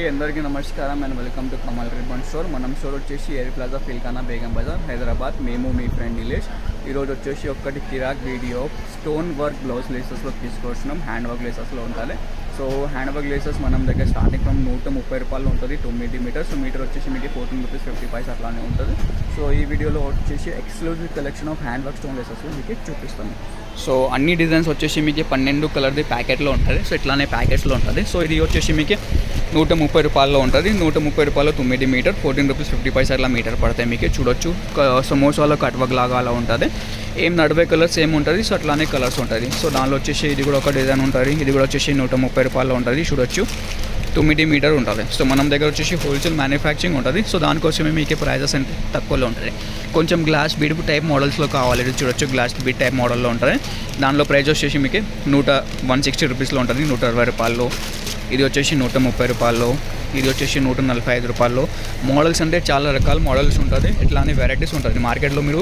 అందరికీ నమస్కారం and welcome to Kamal ribbon store. మనం స్టోర్ వచ్చేసి ఎయిర్ ప్లాజా ఫిల్కానా బేగం బజార్ హైదరాబాద్. మేము మీ ఫ్రెండ్ నిలేష్. ఈరోజు వచ్చేసి ఒక్కటి కిరాక్ వీడియో స్టోన్ వర్క్ బ్లౌజ్ లేసెస్లో తీసుకొచ్చినాం. హ్యాండ్ వర్క్ లేసెస్లో ఉంటుంది. సో హ్యాండ్ వర్క్ లేసెస్ మనం దగ్గర స్టార్టింగ్ ఫ్రమ్ 130 రూపాయలు ఉంటుంది 9 మీటర్స్. మీటర్ వచ్చేసి మీకు 14 రూపీస్ 50 పైస్ అట్లానే ఉంటుంది. సో ఈ వీడియోలో వచ్చేసి exclusive collection of hand work stone లేసెస్లో మీకు చూపిస్తాను. సో అన్ని డిజైన్స్ వచ్చేసి మీకు 12 కలర్ది ప్యాకెట్లో ఉంటుంది. సో ఇట్లానే ప్యాకెట్స్లో ఉంటుంది. సో ఇది వచ్చేసి మీకు 130 రూపాయల్లో ఉంటుంది. 130 రూపాయలు 9 మీటర్, 14 రూపీస్ 50 పైస్ అట్లా మీటర్ పడతాయి. మీకు చూడొచ్చు సమోసాలో కట్ వర్క్ లాగా అలా ఉంటుంది. ఏం నడివే కలర్స్ ఏమి ఉంటుంది. సో అట్లానే కలర్స్ ఉంటుంది. సో దానిలో వచ్చేసి ఇది కూడా ఒక డిజైన్ ఉంటుంది. ఇది కూడా వచ్చేసి 130 రూపాయల్లో ఉంటుంది. చూడొచ్చు 9 మీటర్ ఉంటుంది. సో మనం దగ్గర వచ్చేసి హోల్సేల్ మ్యానుఫ్యాక్చరింగ్ ఉంటుంది. సో దానికోసమే మీకు ప్రైజెస్ అంటే తక్కువలో ఉంటుంది. కొంచెం గ్లాస్ బీడ్ టైప్ మోడల్స్లో కావాలి. ఇది చూడొచ్చు గ్లాస్ బీడ్ టైప్ మోడల్లో ఉంటుంది. దానిలో ప్రైస్ వచ్చేసి మీకు 160 రూపీస్లో ఉంటుంది, 120 రూపాయల్లో. ఇది వచ్చేసి 130 రూపాయల్లో. ఇది వచ్చేసి 145 రూపాయల్లో. మోడల్స్ అంటే చాలా రకాల మోడల్స్ ఉంటుంది. ఇట్లానే వెరైటీస్ ఉంటుంది. మార్కెట్లో మీరు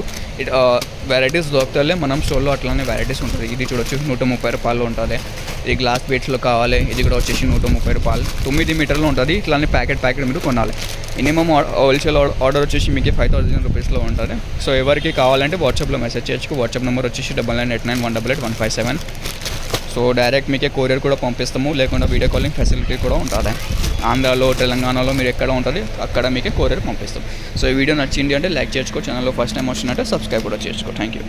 వెరైటీస్ దొరుకుతాయి. మనం స్టోర్లో అట్లానే వెరైటీస్ ఉంటుంది. ఇది చూడొచ్చు 130 రూపాయల్లో ఉంటుంది. ఇది గ్లాస్ బీట్స్లో కావాలి. ఇది కూడా వచ్చేసి 130 రూపాయలు, 9 మీటర్లో ఉంటుంది. ఇట్లానే ప్యాకెట్ మీరు కొనాలి. మినిమం హోల్సేల్ ఆర్డర్ వచ్చేసి మీకు 5000 రూపీస్లో ఉంటుంది. సో ఎవరికి కావాలంటే వాట్సాప్లో మెసేజ్ చేయొచ్చు. వాట్సాప్ నెంబర్ వచ్చేసి 9989188157. సో డైరెక్ట్ మీకే కొరియర్ కూడా పంపిస్తాము. లేకుండా వీడియో కాలింగ్ ఫెసిలిటీ కూడా ఉంటుంది. ఆంధ్రాలో, తెలంగాణలో మీరు ఎక్కడ ఉంటుంది అక్కడ మీకే కొరియర్ పంపిస్తాం. సో ఈ వీడియో నచ్చింది అంటే లైక్ చేసుకో. ఛానల్లో ఫస్ట్ టైం వచ్చినట్టే సబ్స్క్రైబ్ కూడా చేసుకో. Thank you.